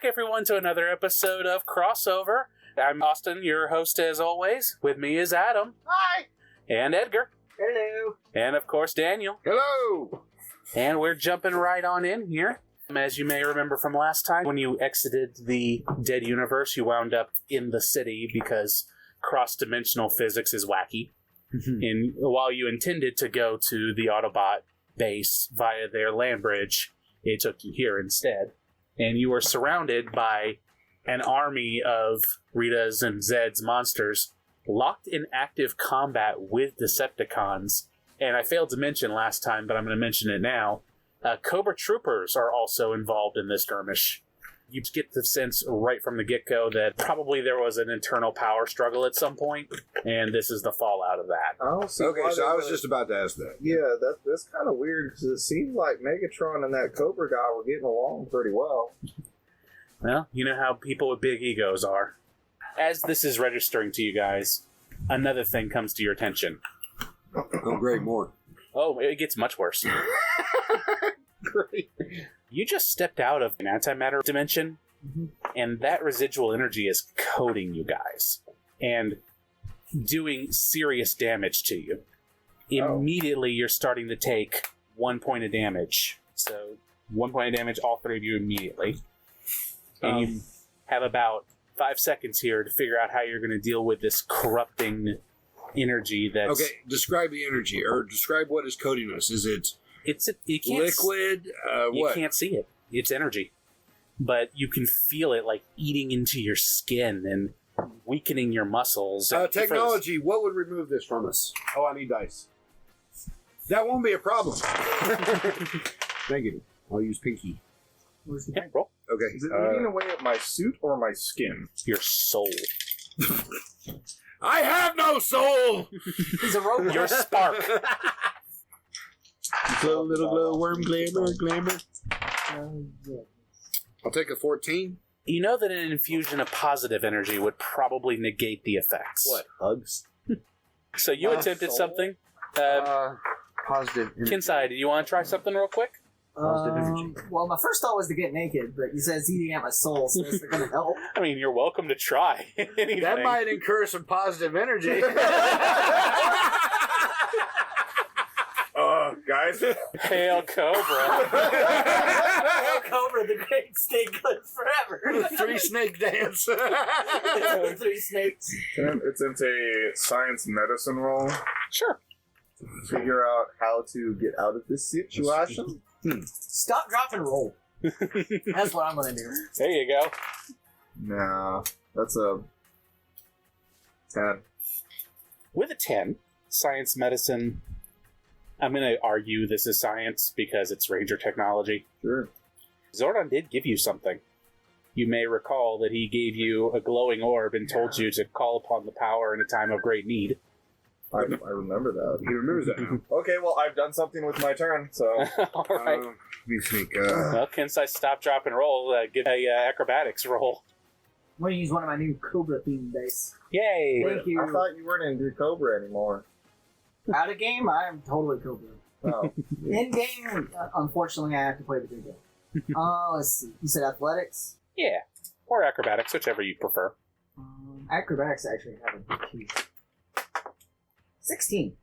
back, everyone, to another episode of Crossover. I'm Austin, your host as always. With me is Adam. Hi! And Edgar. Hello! And, of course, Daniel. Hello! And we're jumping right on in here. As you may remember from last time, when you exited the Dead Universe, you wound up in the city because cross-dimensional physics is wacky. And while you intended to go to the Autobot base via their land bridge, it took you here instead. And you were surrounded by an army of Rita's and Zed's monsters locked in active combat with Decepticons. And I failed to mention last time, but I'm going to mention it now. Cobra Troopers are also involved in this skirmish. You get the sense right from the get-go that probably there was an internal power struggle at some point, and this is the fallout of that. I don't see Okay, why so they I was would- just about to ask that. Yeah, that's kind of weird, because it seems like Megatron and that Cobra guy were getting along pretty well. Well, you know how people with big egos are. As this is registering to you guys, another thing comes to your attention. Oh, great, more. Oh, it gets much worse. Great. You just stepped out of an antimatter dimension, and that residual energy is coating you guys and doing serious damage to you. Immediately, you're starting to take 1 point of damage. So, 1 point of damage, all three of you immediately. And you have about 5 seconds here to figure out how you're going to deal with this corrupting energy that's... Okay, describe the energy, or describe what is coating us. Is it you can't liquid? You What? can't see it. It's energy. But you can feel it like eating into your skin and weakening your muscles. Technology, what would remove this from us? Oh, I need dice. That won't be a problem. Negative. I'll use pinky. Yeah, roll. Okay. Is it eating away at my suit or my skin? Your soul. I have no soul! He's a robot. Your spark. Glow, little glowworm, glamour. I'll take a 14. You know that an infusion of positive energy would probably negate the effects. What? Hugs? So you attempted soul? something. Positive. Kensei, do you want to try something real quick? Well, my first thought was to get naked, but you said it's eating at my soul, so it's not going to help. I mean, you're welcome to try anything. That might incur some positive energy. Guys? Hail Cobra. Cobra, the great snake lives forever. Three snake dance. Three snakes. It's a science medicine roll. Sure. Figure out how to get out of this situation. Stop, drop, and roll. That's what I'm going to do. There you go. Nah, that's a 10. With a 10, science medicine, I'm going to argue this is science because it's Ranger technology. Sure. Zordon did give you something. You may recall that he gave you a glowing orb and told you to call upon the power in a time of great need. I remember that. He remembers that now. Okay, well, I've done something with my turn, so... All right. Let me think. Well, Kensei, stop, drop, and roll. Give a acrobatics roll. I'm going to use one of my new Cobra themed dice. Yay! Thank you. I thought you weren't in do Cobra anymore. Out of game, I am totally Cobra. Oh. In game, unfortunately, I have to play the good game. Let's see. You said athletics? Yeah. Or acrobatics, whichever you prefer. Acrobatics actually have a good key. 16.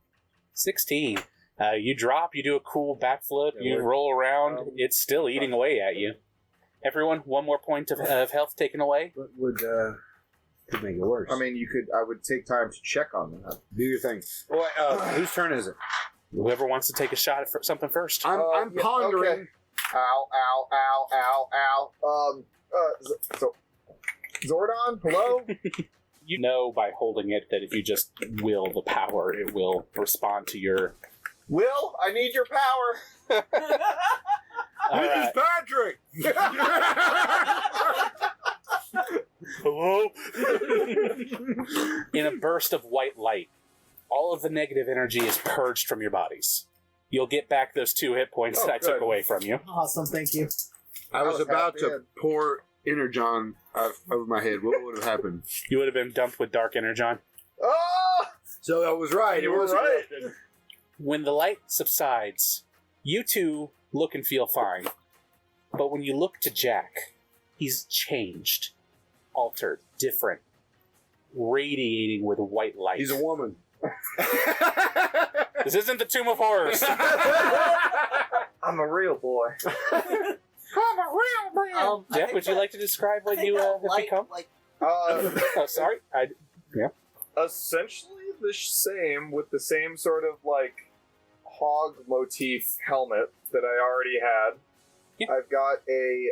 16. You drop, you do a cool backflip, Yeah, you roll around, it's still eating away at you. Everyone, one more point of health taken away. What would could make it worse? I mean, I would take time to check on that. do your thing. Well, whose turn is it? Whoever wants to take a shot at something first. I'm Yeah, pondering. okay. Ow. So, Zordon, hello? You know by holding it that if you just will the power, it will respond to your... Will, I need your power. All This right. is Patrick! Hello? In a burst of white light, all of the negative energy is purged from your bodies. You'll get back those 2 hit points that I took good. away from you. Awesome, thank you. I was was about happy. to pour Energon over my head. What would have happened? You would have been dumped with dark energon. Oh! So I was right. You it were was right. When the light subsides, you two look and feel fine. But when you look to Jack, He's changed, altered, different, radiating with white light. He's a woman. This isn't the Tomb of Horrors. I'm a real boy. I'm a real man. Jeff, would you like to describe what you have become? Oh, sorry. Essentially the same, with the same sort of like hog motif helmet that I already had. Yeah. I've got a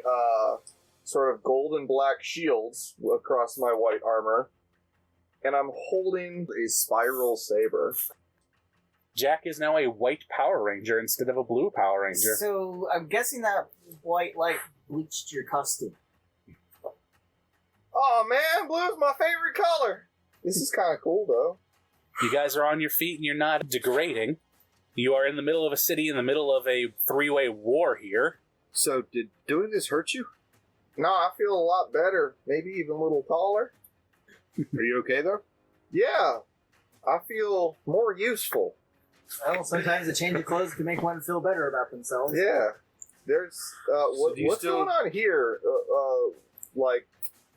sort of gold and black shields across my white armor, and I'm holding a spiral saber. Jack is now a white Power Ranger instead of a blue Power Ranger. So I'm guessing that white light bleached your costume. Oh man, blue's my favorite color. This is kind of cool though. You guys are on your feet and you're not degrading. You are in the middle of a city, in the middle of a three-way war here. So, did doing this hurt you? No, I feel a lot better. Maybe even a little taller. Are you okay, though? Yeah, I feel more useful. Well, sometimes a change of clothes can make one feel better about themselves. Yeah. There's what's going on here? Like,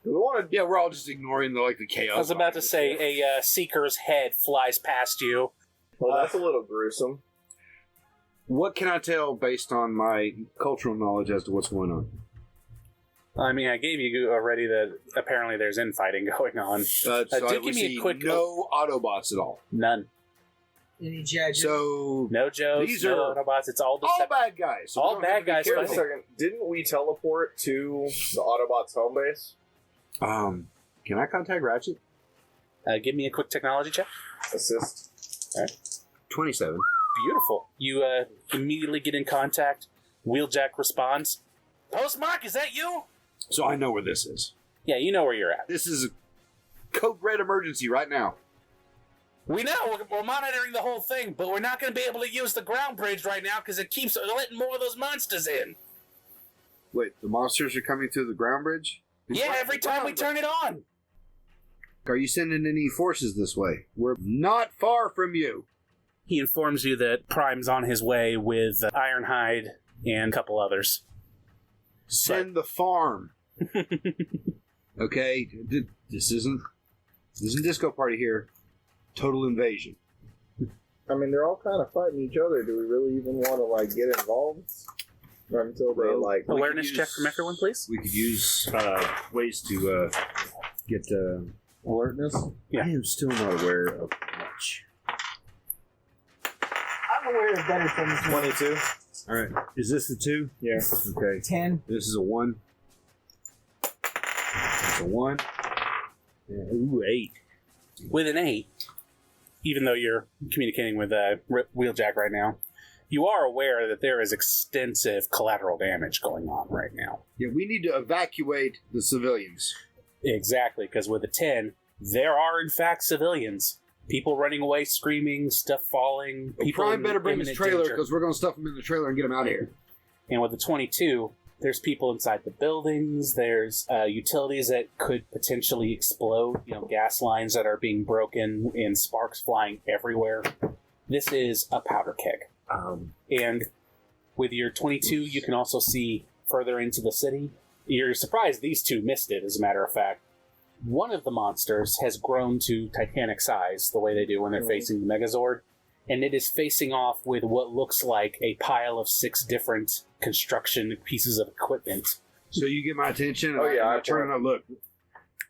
do we want to? Yeah, we're all just ignoring the chaos. I was about to say a Seeker's head flies past you. Well, that's a little gruesome. What can I tell based on my cultural knowledge as to what's going on? I mean, I gave you already that apparently there's infighting going on. So do I give me a see quick- no Autobots at all. None. Any judges? So No Joes, These no are Autobots. It's all all deceptive. bad guys. So All we don't have bad to be guys Wait a fighting. careful. second. Didn't we teleport to the Autobots' home base? Can I contact Ratchet? Give me a quick technology check. Assist. 27. Beautiful. You immediately get in contact. Wheeljack responds. Postmark, is that you? So I know where this is. Yeah, you know where you're at. This is a code red emergency right now. We know. We're monitoring the whole thing, but we're not going to be able to use the ground bridge right now because it keeps letting more of those monsters in. Wait, the monsters are coming through the ground bridge? Yeah, every time we turn it on. Are you sending any forces this way? We're not far from you. He informs you that Prime's on his way with Ironhide and a couple others. Send the farm. Okay, this isn't disco party here. Total invasion. I mean, they're all kind of fighting each other. Do we really even want to get involved? Or until they Awareness check from everyone, please. We could use ways to get alertness. Yeah. I am still not aware of much. I'm aware of better things. 22. All right, is this the 2? Yeah. Okay. 10. This is a 1. It's a 1. Yeah, ooh, 8. With an 8, even though you're communicating with Wheeljack right now, you are aware that there is extensive collateral damage going on right now. Yeah, we need to evacuate the civilians. Exactly, because with a 10, there are in fact civilians. People running away, screaming, stuff falling. People Prime in better bring his imminent trailer danger. because we're going to stuff him in the trailer and get him out of here. And with the 22, there's people inside the buildings. There's utilities that could potentially explode. Gas lines that are being broken and sparks flying everywhere. This is a powder keg. And with your 22, you can also see further into the city. You're surprised these two missed it, as a matter of fact. One of the monsters has grown to titanic size, the way they do when they're facing the Megazord, and it is facing off with what looks like a pile of 6 different construction pieces of equipment. So you get my attention. Oh, yeah, I turn and I look.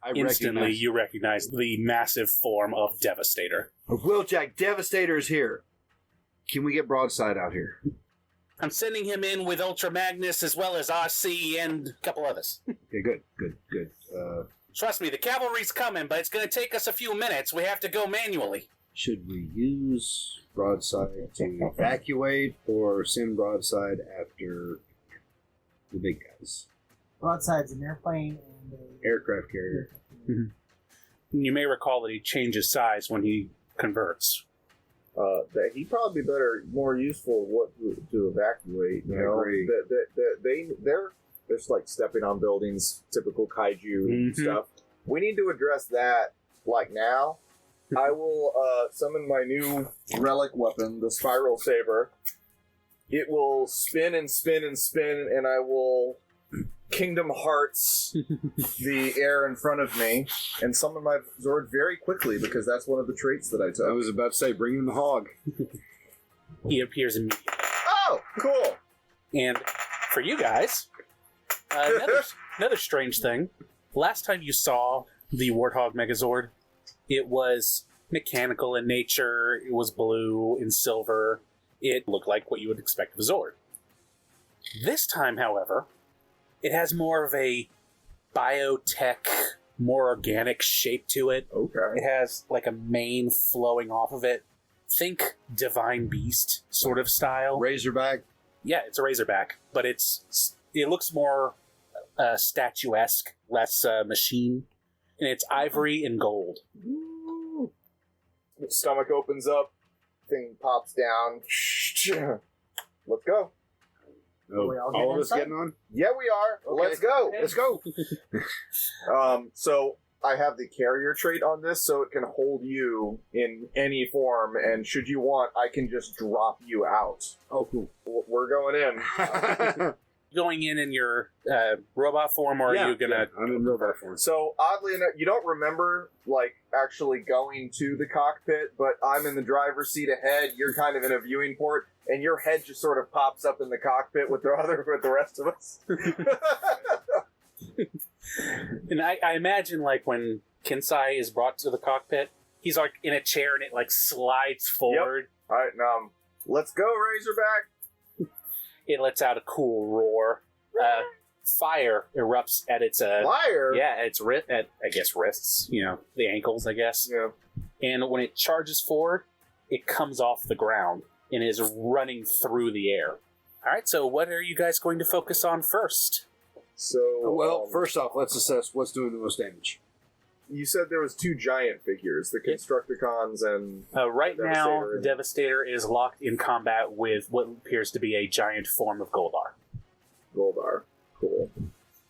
I Instantly, you recognize the massive form of Devastator. Wheeljack Devastator is here. Can we get Broadside out here? I'm sending him in with Ultra Magnus as well as RC and a couple others. Okay, good. Trust me, the cavalry's coming, but it's going to take us a few minutes. We have to go manually. Should we use Broadside to evacuate or send Broadside after the big guys? Broadside's an airplane and a Aircraft carrier. You may recall that he changes size when he converts. That he'd probably be more useful to evacuate. I agree. They're just like stepping on buildings, typical kaiju stuff. We need to address that now. I will summon my new relic weapon, the Spiral Saber. It will spin and spin and spin, and I will Kingdom Hearts the air in front of me and summon my Zord very quickly because that's one of the traits that I I took. was about to say, bring in the hog. He appears immediately. Oh, cool. And for you guys, another strange thing. Last time you saw the Warthog Megazord, it was mechanical in nature, it was blue and silver, it looked like what you would expect of a Zord. This time, however, it has more of a biotech, more organic shape to it. Okay. It has like a mane flowing off of it. Think Divine Beast sort of style. Razorback. Yeah, it's a Razorback, but it looks more statuesque, less machine, and it's ivory and gold. Ooh. Stomach opens up, thing pops down. Let's go. Oh, We all all get of us inside? getting on? Yeah, we are. Okay. Let's go. Let's go. So I have the carrier trait on this, so it can hold you in any form, and should you want, I can just drop you out. Oh, cool. We're going in. Going in your robot form, or are you gonna? I'm in robot form. So oddly enough, you don't remember like actually going to the cockpit, but I'm in the driver's seat ahead. You're kind of in a viewing port, and your head just sort of pops up in the cockpit with the rest of us. And I imagine like when Kensei is brought to the cockpit, he's like in a chair and it like slides forward. All right, now let's go, Razorback. It lets out a cool roar. Fire erupts at its Liar. at its wrists, the ankles, I guess. Yeah. And when it charges forward, it comes off the ground and is running through the air. All right, so what are you guys going to focus on first? So Well, first off, let's assess what's doing the most damage. you said there was two giant figures, the Constructicons and Right now, Devastator. Devastator is locked in combat with what appears to be a giant form of Goldar. Goldar. Cool.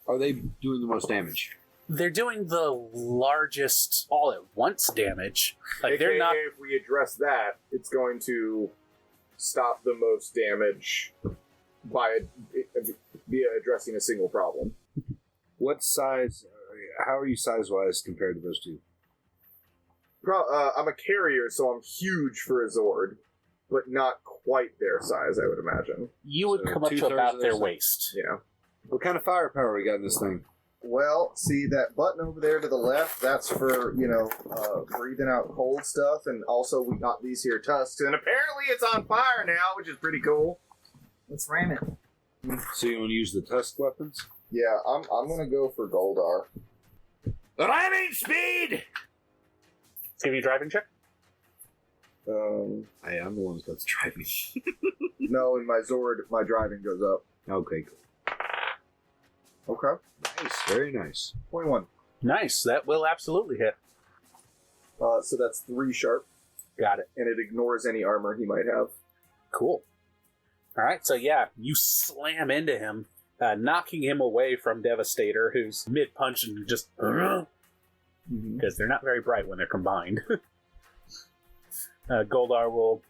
Are they doing the most damage? They're doing the largest all-at-once damage. Like, they're AKA, not... if we address that, it's going to stop the most damage via addressing a single problem. What size? How are you size-wise compared to those two? I'm a carrier, so I'm huge for a Zord, but not quite their size, I would imagine. You would So come up to two-thirds about of their their size. waist. Yeah. What kind of firepower we got in this thing? Well, see that button over there to the left? That's for, breathing out cold stuff, and also we got these here tusks, and apparently it's on fire now, which is pretty cool. Let's ram it. So you want to use the tusk weapons? Yeah, I'm gonna go for Goldar. Ramming speed! Let's give you a driving check. Hey, I'm the one that's driving. No, in my Zord, my driving goes up. Okay, cool. Okay. Nice, very nice. 21. Nice. That will absolutely hit. So that's 3 sharp, Got it. and it ignores any armor he might have. Cool. All right, so yeah, you slam into him, knocking him away from Devastator, who's mid-punch and just... Because they're not very bright when they're combined. Goldar will...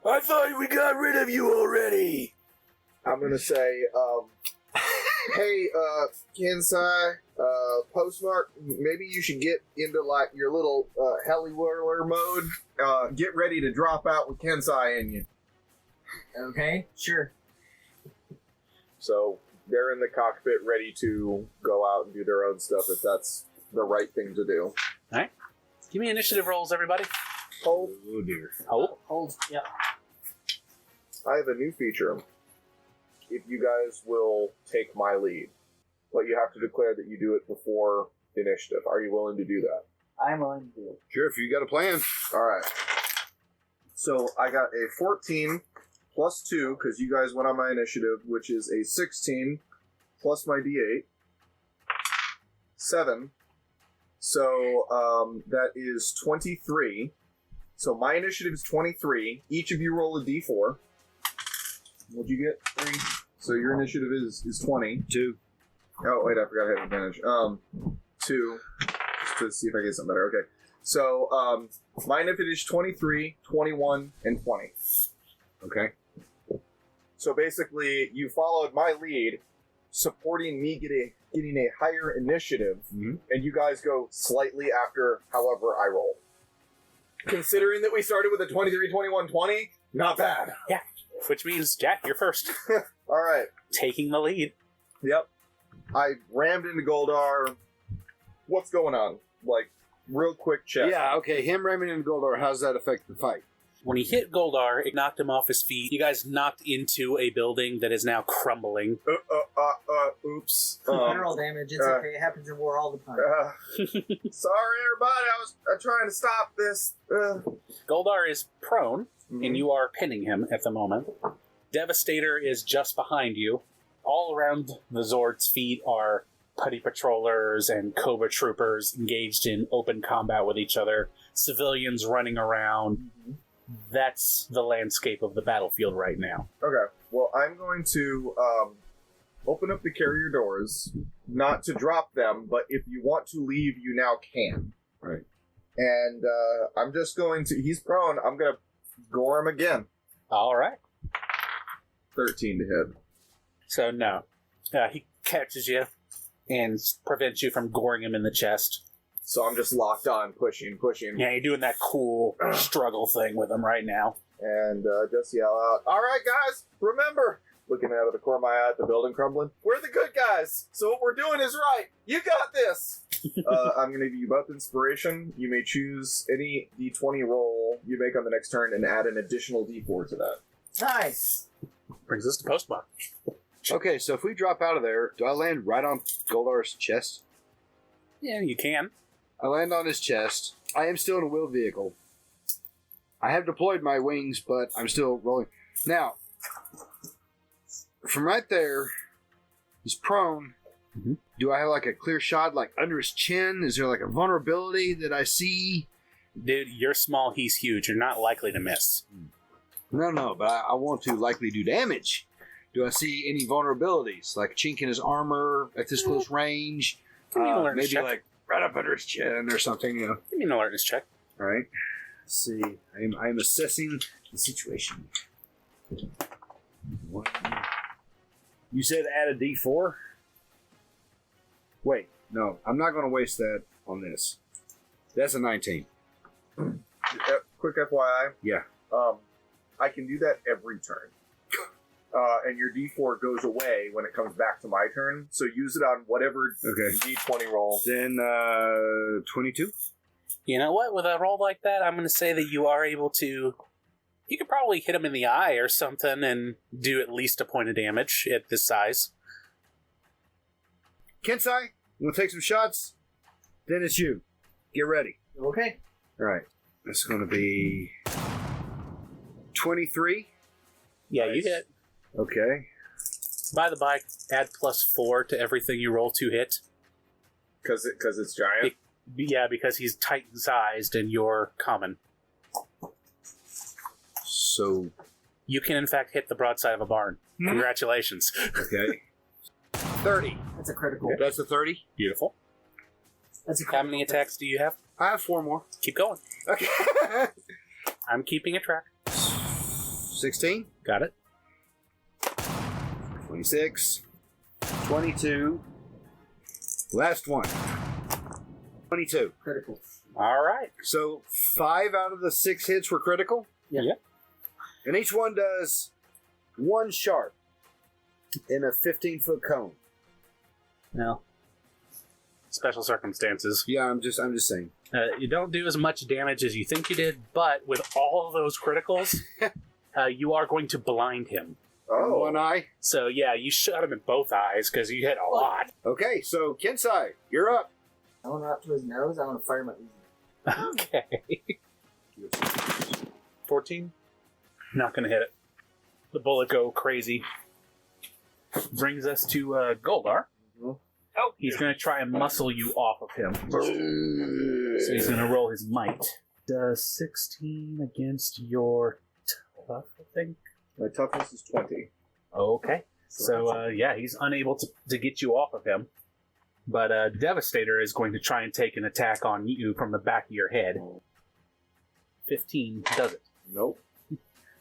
I thought we got rid of you already! I'm gonna say, hey, Kensei, Postmark, maybe you should get into, like, your little heli whirler mode. Get ready to drop out with Kensei in you. Okay, sure. So, they're in the cockpit ready to go out and do their own stuff if that's the right thing to do. Give me initiative rolls, everybody. Hold. Oh dear. Hold. Hold. Yep. I have a new feature. If you guys will take my lead, but you have to declare that you do it before initiative. Are you willing to do that? I'm willing to do it. Sure, if you got a plan. All right. So I got a 14 plus 2 because you guys went on my initiative, which is a 16 plus my D8. 7. So that is 23. So my initiative is 23. Each of you roll a D4. What'd you get? 3. So your initiative is 20. 2. Oh, wait, I forgot I had advantage. 2. Just to see if I get something better. Okay. So, my initiative is 23, 21, and 20. Okay. So basically, you followed my lead, supporting me getting a higher initiative, Mhm. and you guys go slightly after however I roll. Considering that we started with a 23, 21, 20, not bad. Which means, Jack, you're first. All right. Taking the lead. Yep. I rammed into Goldar. What's going on? Like, real quick check. Yeah, okay. Him ramming into Goldar, how does that affect the fight? When he hit Goldar, it knocked him off his feet. You guys knocked into a building that is now crumbling. Oops. Mineral damage. It's okay. It happens in war all the time. Sorry, everybody. I was trying to stop this. Goldar is prone, and you are pinning him at the moment. Devastator is just behind you. All around the Zord's feet are Putty Patrollers and Cobra Troopers engaged in open combat with each other. Civilians running around. That's the landscape of the battlefield right now. Okay. Well, I'm going to open up the carrier doors, not to drop them, but if you want to leave, you now can. Right. And I'm just going to... He's prone. I'm going to gore him again. All right. 13 to hit. So, no. He catches you and prevents you from goring him in the chest. So I'm just locked on, pushing. Yeah, you're doing that cool struggle thing with him right now. And just yell out, all right, guys, remember, looking out of the corner of my eye at the building crumbling, we're the good guys, so what we're doing is right. You got this. I'm going to give you both inspiration. You may choose any d20 roll you make on the next turn and add an additional d4 to that. Nice. Brings us to Postmark. Okay, so if we drop out of there, do I land right on Goldar's chest? Yeah, you can. I land on his chest. I am still in a wheeled vehicle. I have deployed my wings, but I'm still rolling. Now, from right there, he's prone. Mhm. Do I have like a clear shot, like under his chin? Is there like a vulnerability that I see? Dude, you're small, he's huge. You're not likely to miss. No, but I want to likely do damage. Do I see any vulnerabilities, like a chink in his armor at this close range? Give me an alertness Maybe check. like right up under his chin or something, you know. Give me an alertness check. All right. Let's see. I am assessing the situation. One. You said add a D4? Wait, no. I'm not going to waste that on this. That's a 19. Quick FYI. Yeah. I can do that every turn. And your d4 goes away when it comes back to my turn, so use it on whatever Okay. d20 roll. Then 22? You know what? With a roll like that, I'm going to say that you are able to... You could probably hit him in the eye or something and do at least a point of damage at this size. Kensei, you want to take some shots? Then it's you. Get ready. Okay. All right. That's going to be 23. Yeah, Nice. you hit. Okay. By the by, add +4 to everything you roll to hit. Because it's giant. Yeah, because he's Titan-sized and you're common. So, You can, in fact, hit the broadside of a barn. Congratulations. okay. 30. That's a critical. That's a 30. Beautiful. That's a How critical. many attacks do you have? I have 4 more. Keep going. Okay. I'm keeping a track. 16. Got it. 26. 22. Last one. 22. Critical. All right. So 5 out of the 6 hits were critical. Yeah. And each one does 1 sharp in a 15-foot cone. Well, special circumstances. Yeah, I'm just saying. You don't do as much damage as you think you did, but with all of those criticals, you are going to blind him. Oh. One eye. So yeah, you shot him in both eyes because you hit a lot. Okay, so Kensei, you're up. I want to up to his nose. I want to fire him at his Okay. 14? Not going to hit it. The bullet go crazy. Brings us to Goldar. Mhm. Oh, he's going to try and muscle you off of him. So he's going to roll his might. Does 16 against your tough, I think? My toughness is 20. Okay. So, yeah, he's unable to get you off of him. But Devastator is going to try and take an attack on you from the back of your head. 15 does it. Nope.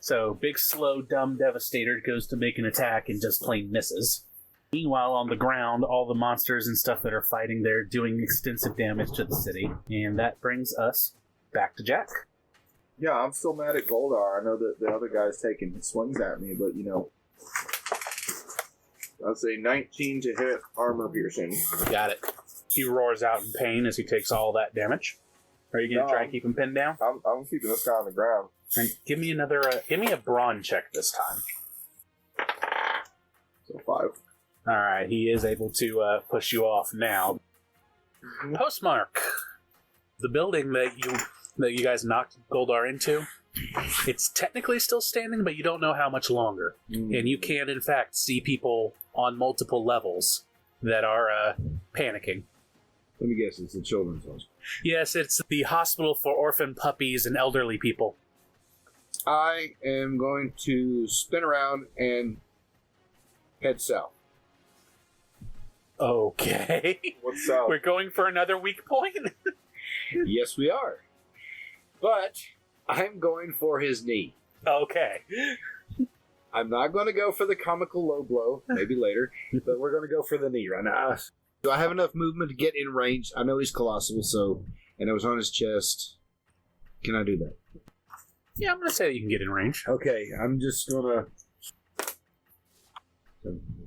So, big, slow, dumb Devastator goes to make an attack and just plain misses. Meanwhile, on the ground, all the monsters and stuff that are fighting, they're doing extensive damage to the city. And that brings us back to Jack. Yeah, I'm still mad at Goldar. I know that the other guy's taking swings at me, but I'd say 19 to hit armor piercing. Got it. He roars out in pain as he takes all that damage. Are you going to try and keep him pinned down? I'm keeping this guy on the ground. And give me a brawn check this time. So 5. All right, he is able to push you off now. Postmark, the building that you guys knocked Goldar into, it's technically still standing, but you don't know how much longer. And you can, in fact, see people on multiple levels that are panicking. Let me guess, it's the children's hospital. Yes, it's the hospital for orphan puppies and elderly people. I am going to spin around and head south. Okay. What's up? We're going for another weak point? Yes, we are. But I'm going for his knee. Okay. I'm not going to go for the comical low blow, maybe later, but we're going to go for the knee right now. Do I have enough movement to get in range? I know he's colossal, and it was on his chest. Can I do that? Yeah, I'm going to say that you can get in range. Okay, I'm just going to...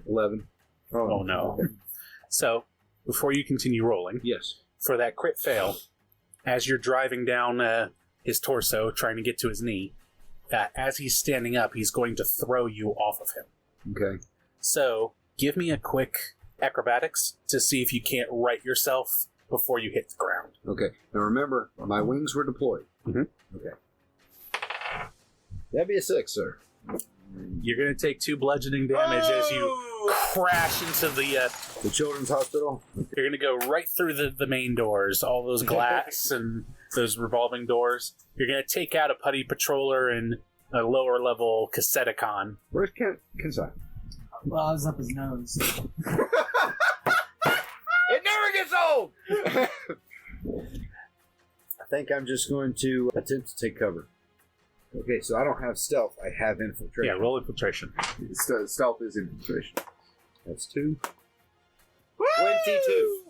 11. Oh, no. Okay. So, before you continue rolling, Yes. for that crit fail, as you're driving down his torso, trying to get to his knee, as he's standing up, he's going to throw you off of him. Okay. So, give me a quick acrobatics to see if you can't right yourself before you hit the ground. Okay. Now remember, my wings were deployed. Mhm. Okay. That'd be a 6, sir. You're going to take 2 bludgeoning damage as you crash into The children's hospital? You're going to go right through the main doors, all those glass and those revolving doors. You're going to take out a putty patroller and a lower level Cassetticon. Where's Kensei? Well, I was up his nose. It never gets old! I think I'm just going to attempt to take cover. Okay, so I don't have stealth. I have infiltration. Yeah, roll infiltration. Stealth is infiltration. That's 2. 22.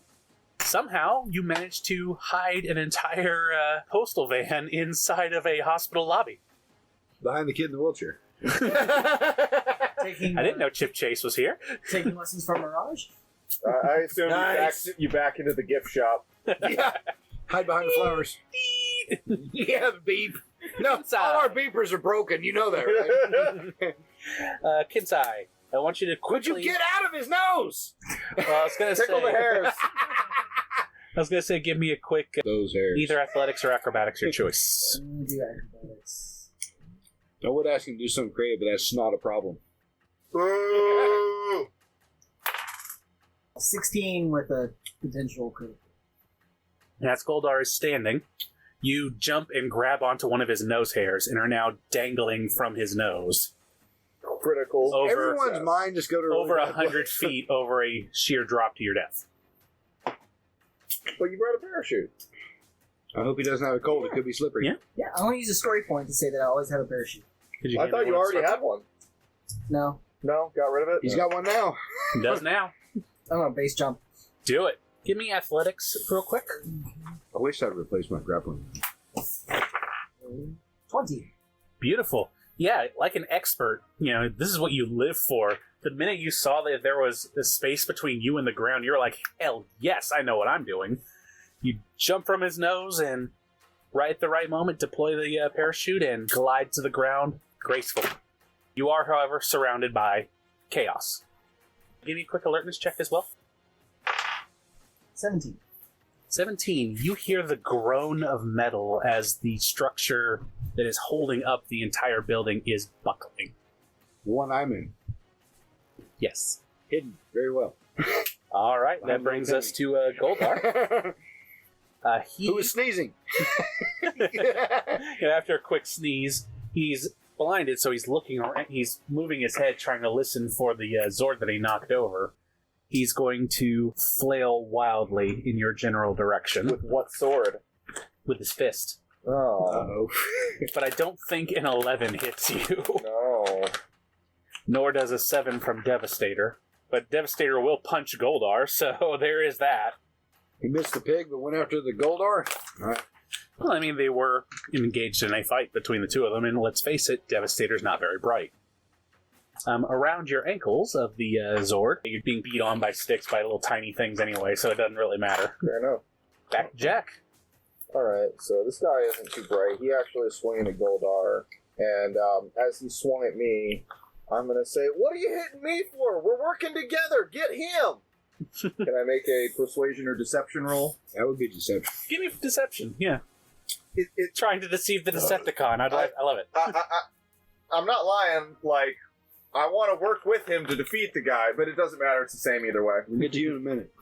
Somehow, you managed to hide an entire postal van inside of a hospital lobby. Behind the kid in the wheelchair. Taking, I didn't know Chip Chase was here. taking lessons from Mirage. I assume Nice. you back into the gift shop. Yeah. Hide behind the flowers. Yeah, the beep. No, all our beepers are broken. You know that, right? Kensei, I want you to quickly... Would you get out of his nose? I was going to Tickle the say... hairs. I was going to say, give me a quick... Those hairs. either athletics or acrobatics, your choice. I'm gonna do acrobatics. I would ask him to do something creative, but that's not a problem. Boo! 16 with a potential critical. As Goldar is standing, you jump and grab onto one of his nose hairs and are now dangling from his nose. Critical. Over- Everyone's mind just go to Over really bad 100 place. feet over a sheer drop to your death. But you brought a parachute. I hope he doesn't have a cold. It could be slippery. Yeah. Yeah, I want to use a story point to say that I always have a parachute. Did I hand thought him you one already instruction? had one. No, No? Got rid of it? He's got one now. He does now. I'm on base jump. Do it. Give me athletics real quick. I wish I'd replaced my grappling. 20. Beautiful. Yeah, like an expert, this is what you live for. The minute you saw that there was a space between you and the ground, you're like, hell yes, I know what I'm doing. You jump from his nose and right at the right moment deploy the parachute and glide to the ground gracefully. You are, however, surrounded by chaos. Give me a quick alertness check as well. 17. 17, you hear the groan of metal as the structure that is holding up the entire building is buckling. The one I'm in. Yes. Hidden very well. All right, that I'm brings okay. us to Goldar. Who is sneezing? After a quick sneeze, he's blinded, so he's looking around. He's moving his head, trying to listen for the Zord that he knocked over. He's going to flail wildly in your general direction With what sword? with his fist. Oh, Uh-oh. But I don't think an 11 hits you, no. nor does a 7 from Devastator. But Devastator will punch Goldar, so there is that. He missed the pig, but went after the Goldar. All right. Well, I mean, they were engaged in a fight between the two of them, and let's face it, Devastator's not very bright. Around your ankles of the Zord, you're being beat on by sticks by little tiny things anyway, so it doesn't really matter. Fair enough. Back to Jack. Alright, so this guy isn't too bright. He actually is swinging at Goldar, and as he swung at me, I'm going to say, "What are you hitting me for? We're working together! Get him!" Can I make a persuasion or deception roll? That would be deception. Give me deception, yeah. It Trying to deceive the Decepticon. I love it. I'm not lying, like, I want to work with him to defeat the guy, but it doesn't matter, it's the same either way. We'll get to you in a minute.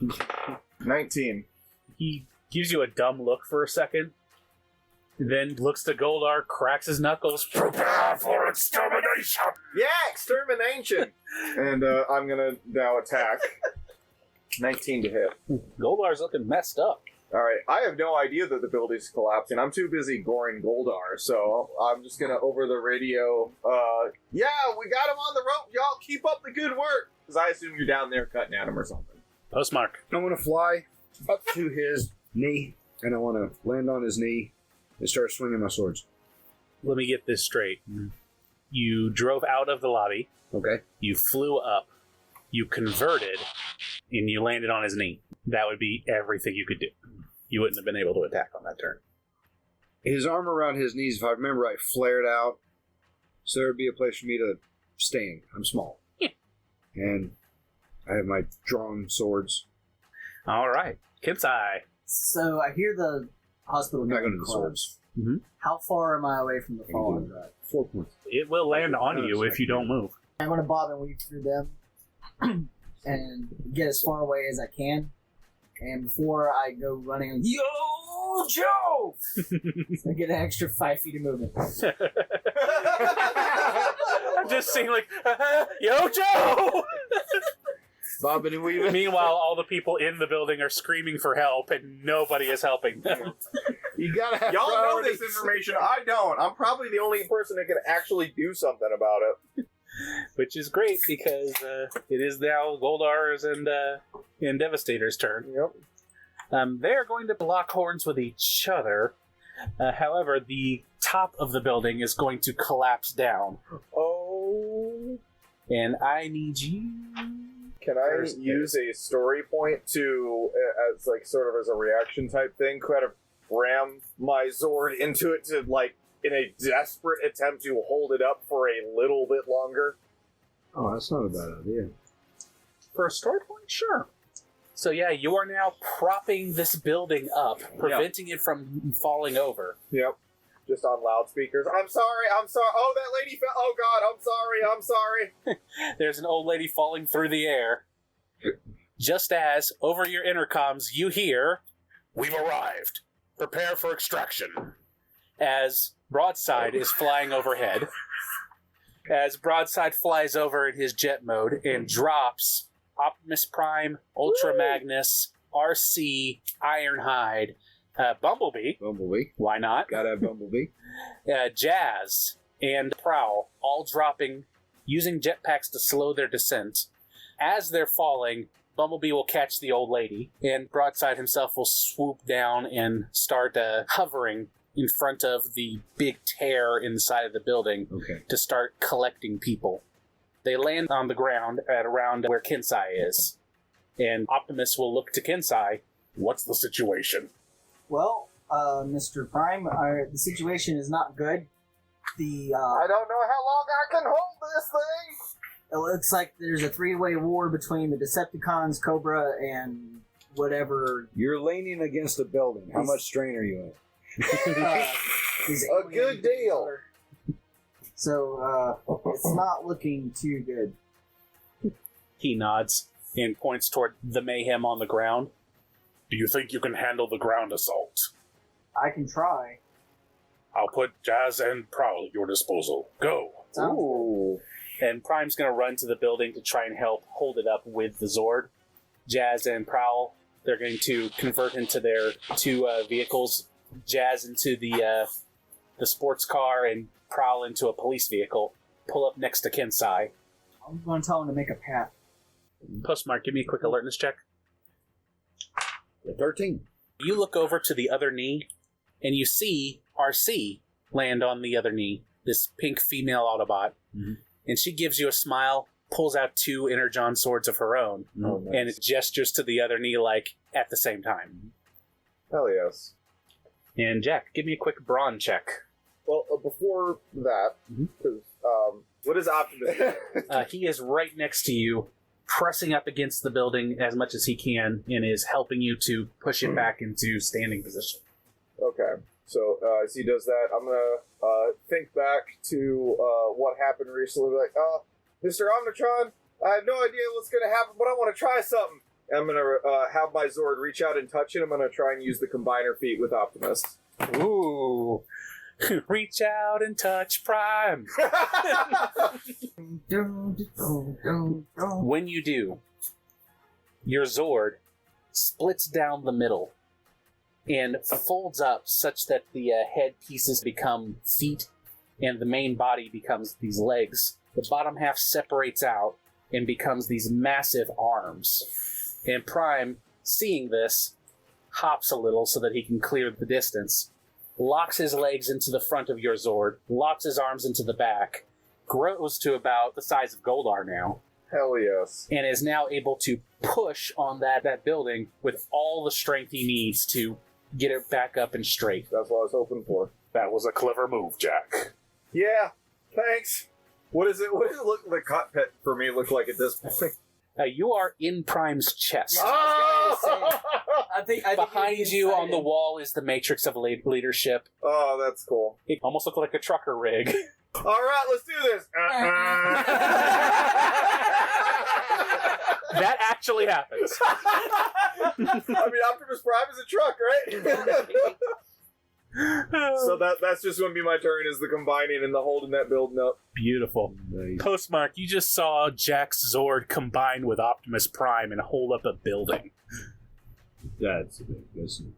19. He gives you a dumb look for a second, then looks to Goldar, cracks his knuckles. Prepare for extermination! Yeah, extermination! And I'm gonna now attack. 19 to hit. Goldar's looking messed up. Alright, I have no idea that the building's collapsing. I'm too busy goring Goldar, so I'm just gonna over the radio, yeah, we got him on the rope, y'all keep up the good work! Because I assume you're down there cutting at him or something. Postmark. I want to fly up to his knee, and I want to land on his knee and start swinging my swords. Let me get this straight. You drove out of the lobby, Okay. you flew up, you converted, and you landed on his knee. That would be everything you could do. You wouldn't have been able to attack on that turn. His arm around his knees, if I remember right, flared out, so there would be a place for me to stand. I'm small. Yeah. And I have my drawn swords. All right. Kensei. So I hear the hospital. I'm not going getting to the collapsed. swords. How far am I away from the fallen drive? 4 points. It will land on you if you don't move. I'm going to bob and weave through them and get as far away as I can. And before I go running, yo, Joe! So I get an extra 5 feet of movement. I'm just seeing like, yo, Joe! Bobbing and weaving. Meanwhile, all the people in the building are screaming for help, and nobody is helping them. You gotta have Y'all know priorities. this information, I don't. I'm probably the only person that can actually do something about it. Which is great, because it is now Goldar's and Devastator's turn. Yep. They're going to lock horns with each other. However, the top of the building is going to collapse down. Oh. And I need you... Can I use a story point to, as like sort of as a reaction type thing, kind of ram my Zord into it to like, in a desperate attempt to hold it up for a little bit longer? Oh, that's not a bad idea. For a story point? Sure. So yeah, you are now propping this building up, preventing it from falling over. Yep. Just on loudspeakers. I'm sorry. Oh, that lady fell. Oh, God, I'm sorry. There's an old lady falling through the air. Just as, over your intercoms, you hear, "We've arrived. Prepare for extraction." As Broadside is flying overhead. As Broadside flies over in his jet mode and drops Optimus Prime, Ultra Magnus, RC, Ironhide, Bumblebee. Why not? Gotta have Bumblebee. Jazz and Prowl, all dropping, using jetpacks to slow their descent. As they're falling, Bumblebee will catch the old lady, and Broadside himself will swoop down and start hovering in front of the big tear in the side of the building to start collecting people. They land on the ground at around where Kensei is, and Optimus will look to Kensei. What's the situation? Well, Mr. Prime, the situation is not good. I don't know how long I can hold this thing. It looks like there's a 3-way war between the Decepticons, Cobra, and whatever. You're leaning against a building. How much strain are you in? A good deal. So, it's not looking too good. He nods and points toward the mayhem on the ground. Do you think you can handle the ground assault? I can try. I'll put Jazz and Prowl at your disposal. Go! Sounds Ooh. And Prime's going to run to the building to try and help hold it up with the Zord. Jazz and Prowl, they're going to convert into their two vehicles. Jazz into the sports car and Prowl into a police vehicle. Pull up next to Kensei. I'm going to tell him to make a path. Postmark, give me a quick alertness check. 13. You look over to the other knee, and you see RC land on the other knee, this pink female Autobot, and she gives you a smile, pulls out 2 Energon swords of her own, and it gestures to the other knee like at the same time. Hell yes. And Jack, give me a quick brawn check. Well, before that, because what is Optimus doing? He is right next to you, pressing up against the building as much as he can, and is helping you to push it back into standing position. Okay, so as he does that, I'm gonna think back to what happened recently. Like, Mr. Omnitron, I have no idea what's gonna happen, but I want to try something. And I'm gonna have my Zord reach out and touch it. I'm gonna try and use the combiner feat with Optimus. Ooh. Reach out and touch Prime. When you do, your Zord splits down the middle and folds up such that the head pieces become feet and the main body becomes these legs. The bottom half separates out and becomes these massive arms. And Prime, seeing this, hops a little so that he can clear the distance, locks his legs into the front of your Zord, locks his arms into the back, grows to about the size of Goldar now, Hell yes. and is now able to push on that building with all the strength he needs to get it back up and straight. That's what I was hoping for. That was a clever move, Jack. Yeah, thanks. What does it look the cockpit for me look like at this point? You are in Prime's chest. Yeah. I was going to say, I think Behind you'd be you on excited. the wall is the Matrix of Leadership. Oh, that's cool. It almost looked like a trucker rig. All right, let's do this. That actually happens. I mean, Optimus Prime is a truck, right? So that's just going to be my turn, is the combining and the holding that building up. Beautiful. Postmark, you just saw Jack's Zord combine with Optimus Prime and hold up a building. That's a big listen.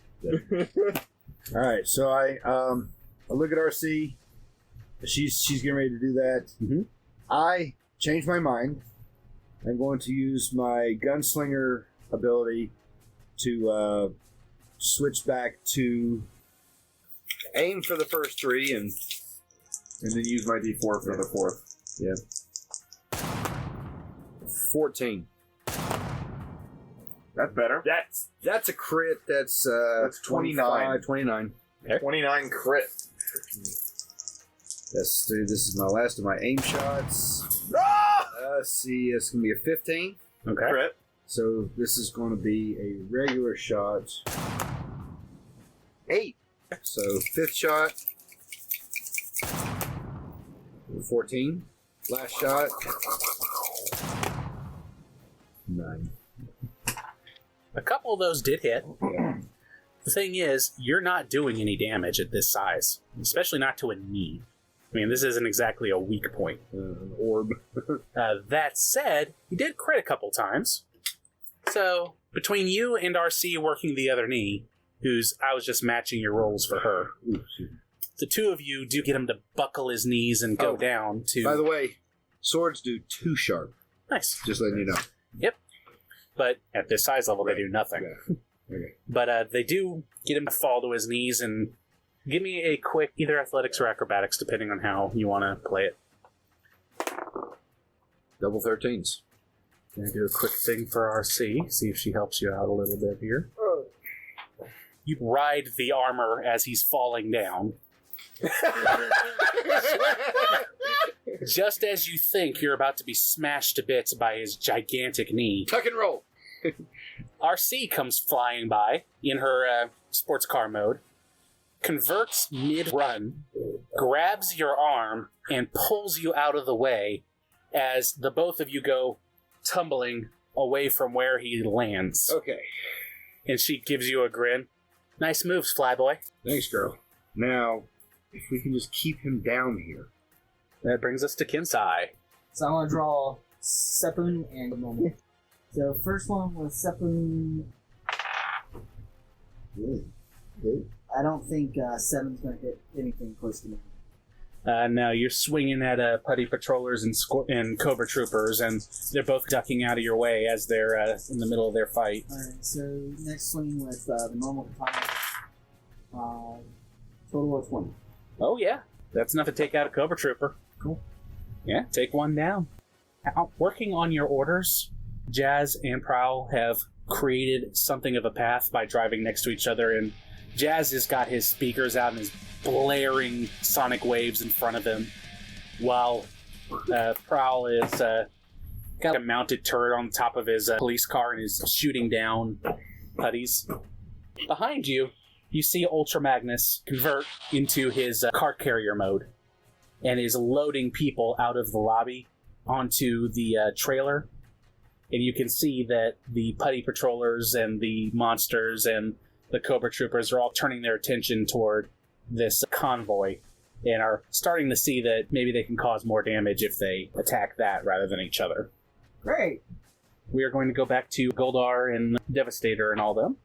All right, so I look at RC. She's getting ready to do that. I change my mind. I'm going to use my gunslinger ability to switch back to aim for the first 3 and then use my D4 for the 4th. 14. That's better. That's a crit. That's 29. 29. 29 crit. This is my last of my aim shots. Let's see, it's going to be a 15. Okay. Crit. So this is going to be a regular shot. 8. So 5th shot. 14. Last shot. 9. A couple of those did hit. Yeah. The thing is, you're not doing any damage at this size, especially not to a knee. I mean, this isn't exactly a weak point. An orb. That said, you did crit a couple times. So, between you and RC working the other knee, I was just matching your rolls for her, the two of you do get him to buckle his knees and go down to... By the way, swords do 2 sharp. Nice. Just letting you know. Yep. But at this size level, they do nothing. Yeah. Okay. But they do get him to fall to his knees, and give me a quick either athletics or acrobatics, depending on how you want to play it. Double 13s. Gonna do a quick thing for RC, see if she helps you out a little bit here. You ride the armor as he's falling down. Just as you think you're about to be smashed to bits by his gigantic knee, Tuck and roll. RC comes flying by in her sports car mode, converts mid-run, grabs your arm, and pulls you out of the way as the both of you go tumbling away from where he lands. Okay. And she gives you a grin. Nice moves, Flyboy. Thanks, girl. Now, if we can just keep him down here. That brings us to Kensei. So I'm going to draw Sepun and normal. So first one was Sepun. Good. Good. I don't think 7's going to hit anything close to me. Now you're swinging at putty patrollers and cobra troopers, and they're both ducking out of your way as they're in the middle of their fight. Alright, so next swing with the normal katana. Total of 20. Oh yeah, that's enough to take out a cobra trooper. Cool. Yeah, take one down. Working on your orders, Jazz and Prowl have created something of a path by driving next to each other, and Jazz has got his speakers out and is blaring sonic waves in front of him, while Prowl is got a mounted turret on top of his police car and is shooting down putties. Behind you, you see Ultra Magnus convert into his car carrier mode and is loading people out of the lobby onto the trailer. And you can see that the putty patrollers and the monsters and the Cobra Troopers are all turning their attention toward this convoy and are starting to see that maybe they can cause more damage if they attack that rather than each other. Great. We are going to go back to Goldar and Devastator and all them.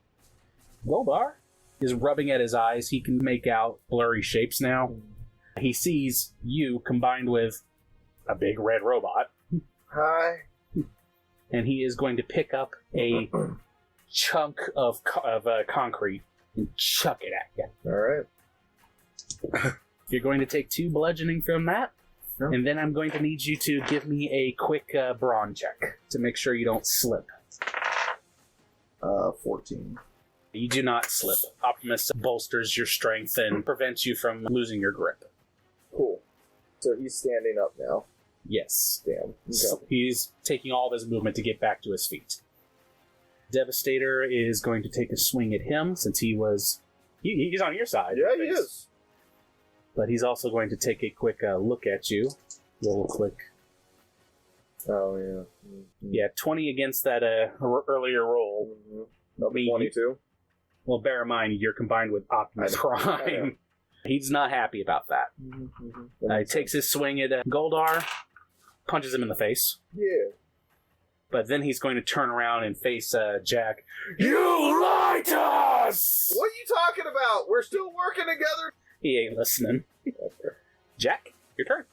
Goldar is rubbing at his eyes. He can make out blurry shapes now. He sees you combined with a big red robot. Hi. And he is going to pick up a chunk of concrete and chuck it at you. Alright. You're going to take 2 bludgeoning from that, Sure. and then I'm going to need you to give me a quick brawn check to make sure you don't slip. 14. You do not slip. Optimus bolsters your strength and prevents you from losing your grip. Cool. So he's standing up now. Yes. Damn. Okay. He's taking all of his movement to get back to his feet. Devastator is going to take a swing at him since he's on your side. Yeah, he is. But he's also going to take a quick look at you. Roll a quick. Oh, yeah. Mm-hmm. Yeah, 20 against that earlier roll. Mm-hmm. 22. Well, bear in mind, you're combined with Optimus I know. Prime. He's not happy about that. Mm-hmm. He takes his swing at Goldar, punches him in the face. Yeah. But then he's going to turn around and face Jack. You lied to us! What are you talking about? We're still working together. He ain't listening. Jack, your turn.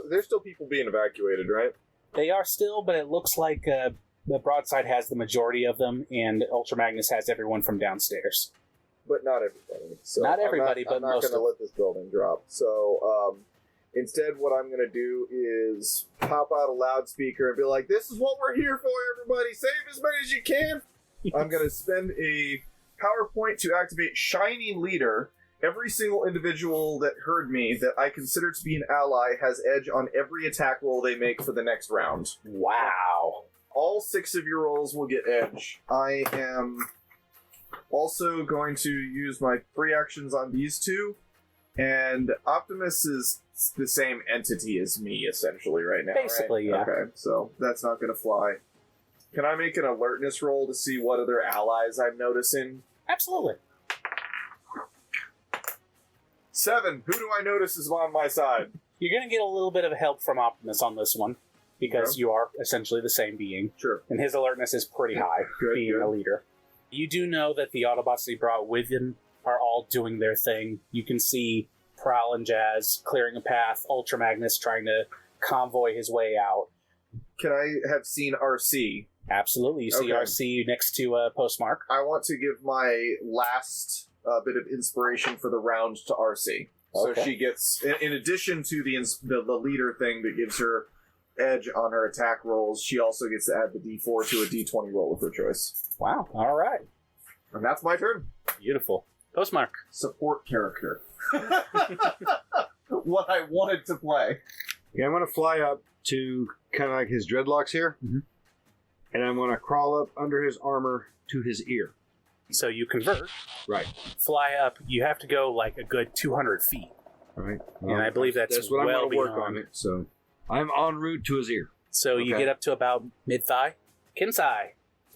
There's still people being evacuated, right? They are still, but it looks like the Broadside has the majority of them, and Ultra Magnus has everyone from downstairs. But not everybody. So Not everybody, but I'm not most going to of let this building drop. So instead, what I'm going to do is pop out a loudspeaker and be like, "This is what we're here for, everybody. Save as many as you can." I'm going to spend a PowerPoint to activate Shining Leader. Every single individual that heard me that I consider to be an ally has edge on every attack roll they make for the next round. Wow. All 6 of your rolls will get edge. I am also going to use my free actions on these 2. And Optimus is the same entity as me, essentially, right now. Basically, right? yeah. Okay, so that's not going to fly. Can I make an alertness roll to see what other allies I'm noticing? Absolutely. 7. Who do I notice is on my side? You're going to get a little bit of help from Optimus on this one, because you are essentially the same being. Sure. And his alertness is pretty high, Good, being good. a leader. You do know that the Autobots he brought with him are all doing their thing. You can see Prowl and Jazz clearing a path, Ultra Magnus trying to convoy his way out. Can I have seen RC? Absolutely. You see Okay. RC next to Postmark. I want to give my last bit of inspiration for the round to RC. So Okay. she gets, in addition to the leader thing that gives her edge on her attack rolls, she also gets to add the D4 to a D20 roll of her choice. Wow. All right. And that's my turn. Beautiful. Postmark. Support character. What I wanted to play. Yeah, I'm going to fly up to kind of like his dreadlocks here, and I'm going to crawl up under his armor to his ear. So you convert, Right. fly up. You have to go like a good 200 feet. All right. And I believe that's what well I'm going to work beyond. on it. So I'm en route to his ear. So you Okay. get up to about mid-thigh. Kensei.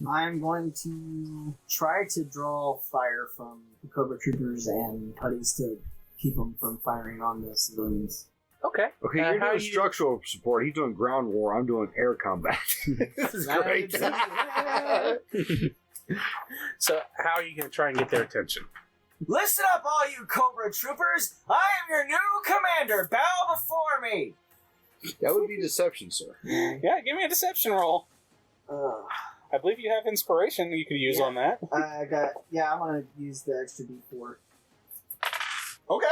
I'm going to try to draw fire from the Cobra Troopers and putties to keep them from firing on the civilians. Okay. Okay, how you're doing you- structural support. He's doing ground war. I'm doing air combat. This is great. So how are you going to try and get their attention? Listen up, all you Cobra troopers! I am your new commander! Bow before me! That would be deception, sir. Yeah, give me a deception roll. I believe you have inspiration you could use on that. I'm gonna use the extra D4. Okay.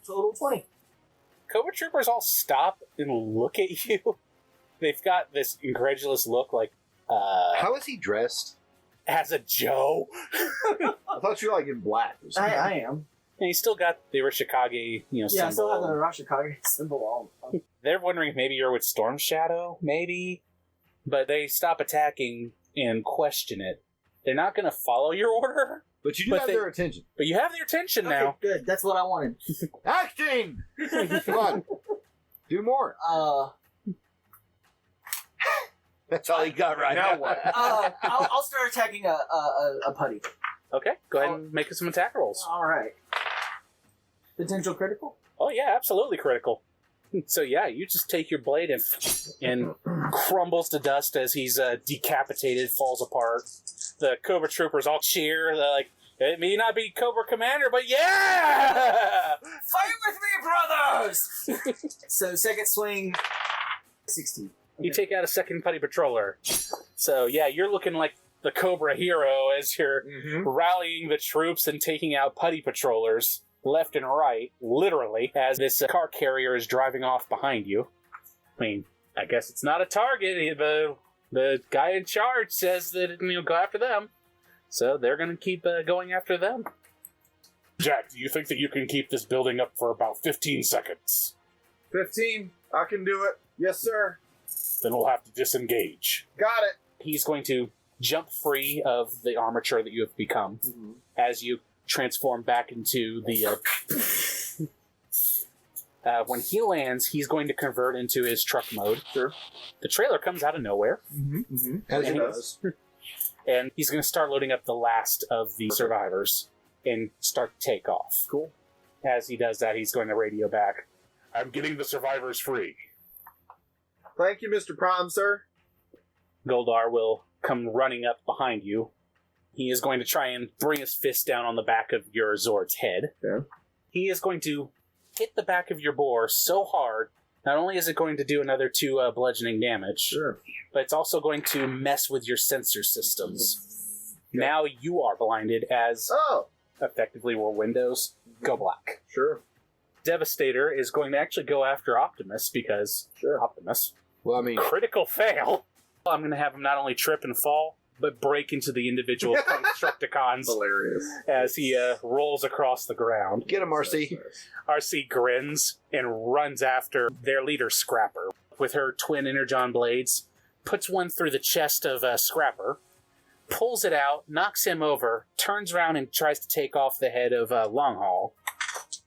Total 20. Cobra troopers all stop and look at you. They've got this incredulous look like, How is he dressed? as a Joe. I thought you were like in black. Or something. I am. And he's still got the Rishikage, Yeah, I symbol. still have the Rashikage symbol on. They're wondering if maybe you're with Storm Shadow, maybe. But they stop attacking and question it. They're not going to follow your order, But you do But have they- their attention. but you have their attention now. Okay, good. That's what I wanted. Acting! Come on. Do more. That's all he got right Now now. what? I'll start attacking a putty. Okay, go ahead and make us some attack rolls. All right. Potential critical. Oh yeah, absolutely critical. So yeah, you just take your blade and crumbles to dust as he's decapitated, falls apart. The Cobra troopers all cheer. They're like, "It may not be Cobra Commander, but yeah!" Fight with me, brothers! So second swing, 16. You take out a second putty patroller. So yeah, you're looking like the Cobra hero as you're rallying the troops and taking out putty patrollers left and right, literally, as this car carrier is driving off behind you. I mean, I guess it's not a target. The guy in charge says that go after them, so they're going to keep going after them. Jack, do you think that you can keep this building up for about 15 seconds? 15. I can do it. Yes, sir. Then we'll have to disengage. Got it. He's going to jump free of the armature that you have become as you transform back into the... when he lands, he's going to convert into his truck mode. Sure. The trailer comes out of nowhere, As he It does. and he's going to start loading up the last of the survivors and start to take off. Cool. As he does that, he's going to radio back. I'm getting the survivors free. Thank you, Mr. Prime, sir. Goldar will come running up behind you. He is going to try and bring his fist down on the back of your Zord's head. Okay. He is going to hit the back of your boar so hard, not only is it going to do another 2 bludgeoning damage, Sure. but it's also going to mess with your sensor systems. Now you are blinded as Oh, effectively where windows go black. sure. Devastator is going to actually go after Optimus because Sure. Optimus. Well, I mean, Critical fail. I'm going to have him not only trip and fall, but break into the individual Constructicons Hilarious. as he rolls across the ground. get him, RC. RC grins and runs after their leader, Scrapper, with her twin Energon blades, puts one through the chest of Scrapper, pulls it out, knocks him over, turns around and tries to take off the head of Longhaul.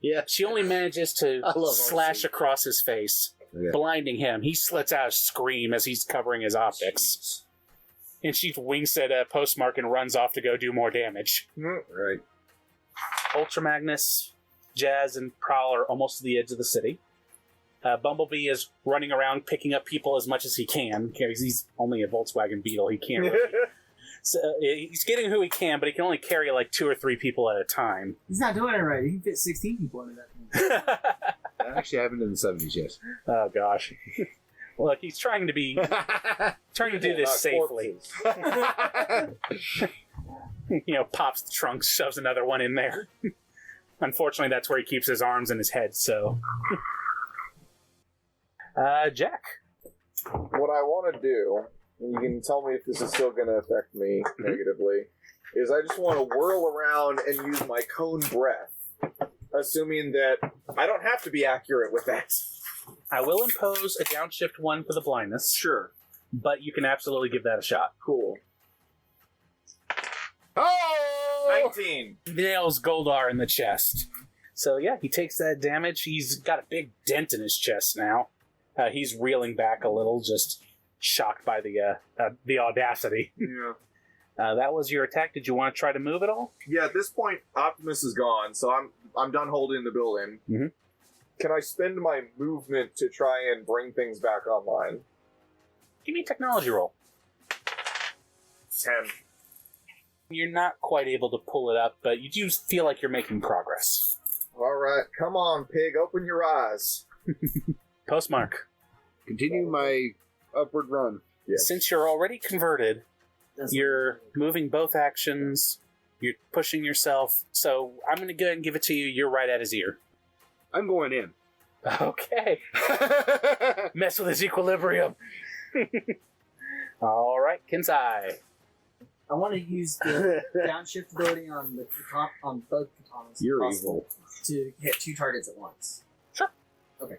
Yeah. She only manages to I love slash RC. across his face, Yeah. blinding him. He slits out a scream as he's covering his optics. And she winks at Postmark and runs off to go do more damage. Right. Ultra Magnus, Jazz, and Prowl are almost to the edge of the city. Bumblebee is running around picking up people as much as he can. Because he's only a Volkswagen Beetle. He can't really... So, he's getting who he can, but he can only carry like 2 or 3 people at a time. He's not doing it right. He can fit 16 people into that thing. That actually happened in the 70s, yes. Oh gosh. Look, he's trying to do this safely. Pops the trunk, shoves another one in there. Unfortunately, that's where he keeps his arms and his head, so... Jack. What I want to do, and you can tell me if this is still going to affect me negatively, is I just want to whirl around and use my cone breath, assuming that I don't have to be accurate with that. I will impose a downshift 1 for the blindness. Sure. But you can absolutely give that a shot. Cool. Oh! 19. Nails Goldar in the chest. So yeah, he takes that damage. He's got a big dent in his chest now. He's reeling back a little, just shocked by the audacity. Yeah. That was your attack. Did you want to try to move at all? Yeah, at this point, Optimus is gone, so I'm done holding the building. Mhm. Can I spend my movement to try and bring things back online? Give me a technology roll. 10. You're not quite able to pull it up, but you do feel like you're making progress. All right, come on, pig, open your eyes. Postmark. Continue my upward run. Yes. Since you're already converted, you're moving both actions, you're pushing yourself, so I'm going to go ahead and give it to you. You're right at his ear. I'm going in. Okay. Mess with his equilibrium. All right, Kensei. I want to use the downshift ability on on both katanas. if You're possible, to hit 2 targets at once. Sure. Okay.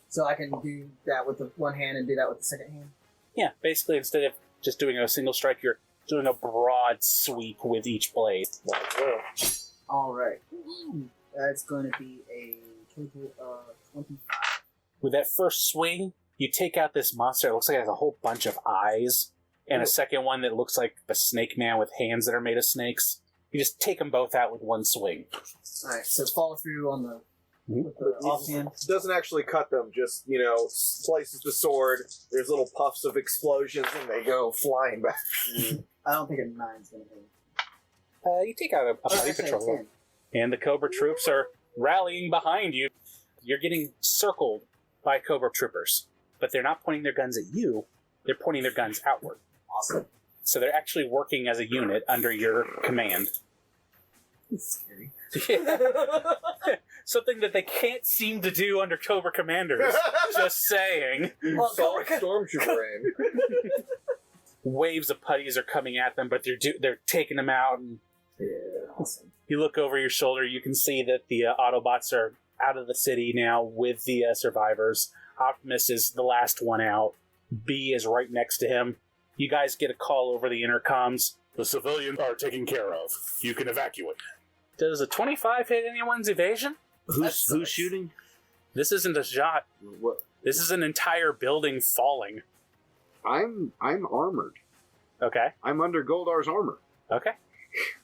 So I can do that with the one hand and do that with the second hand? Yeah, basically, instead of just doing a single strike, you're doing a broad sweep with each blade. Alright. That's going to be a total of 25. With that first swing, you take out this monster. It looks like it has a whole bunch of eyes, and a second one that looks like a snake man with hands that are made of snakes. You just take them both out with one swing. Alright, so follow through on the, with the offhand. Doesn't actually cut them, just, slices the sword, there's little puffs of explosions, and they go flying back. I don't think a 9's going to hit. You take out a body actually, patrol. 10. And the Cobra troops are rallying behind you. You're getting circled by Cobra troopers, but they're not pointing their guns at you. They're pointing their guns outward. Awesome. So they're actually working as a unit under your command. It's scary. Something that they can't seem to do under Cobra commanders. Just saying. Well, Stormtrooper in. Waves of putties are coming at them, but they're taking them out. And awesome. you look over your shoulder, you can see that the Autobots are out of the city now with the survivors. Optimus is the last one out. B is right next to him. You guys get a call over the intercoms. The civilians are taken care of. You can evacuate. Does a 25 hit anyone's evasion? Who's shooting? This isn't a shot. What? This is an entire building falling. I'm armored. Okay. I'm under Goldar's armor. Okay.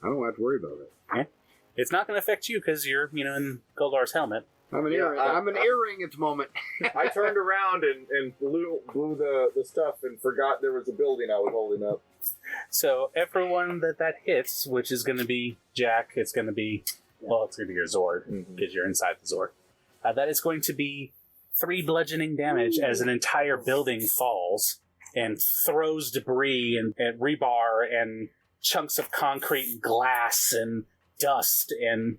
I don't have to worry about it. It's not going to affect you because you're, in Goldar's helmet. I'm an earring. I'm an earring at the moment. I turned around and blew the stuff and forgot there was a building I was holding up. So everyone that hits, which is going to be Jack, it's going to be, it's going to be your Zord because you're inside the Zord. That is going to be 3 bludgeoning damage as an entire building falls and throws debris and rebar and chunks of concrete and glass and dust, and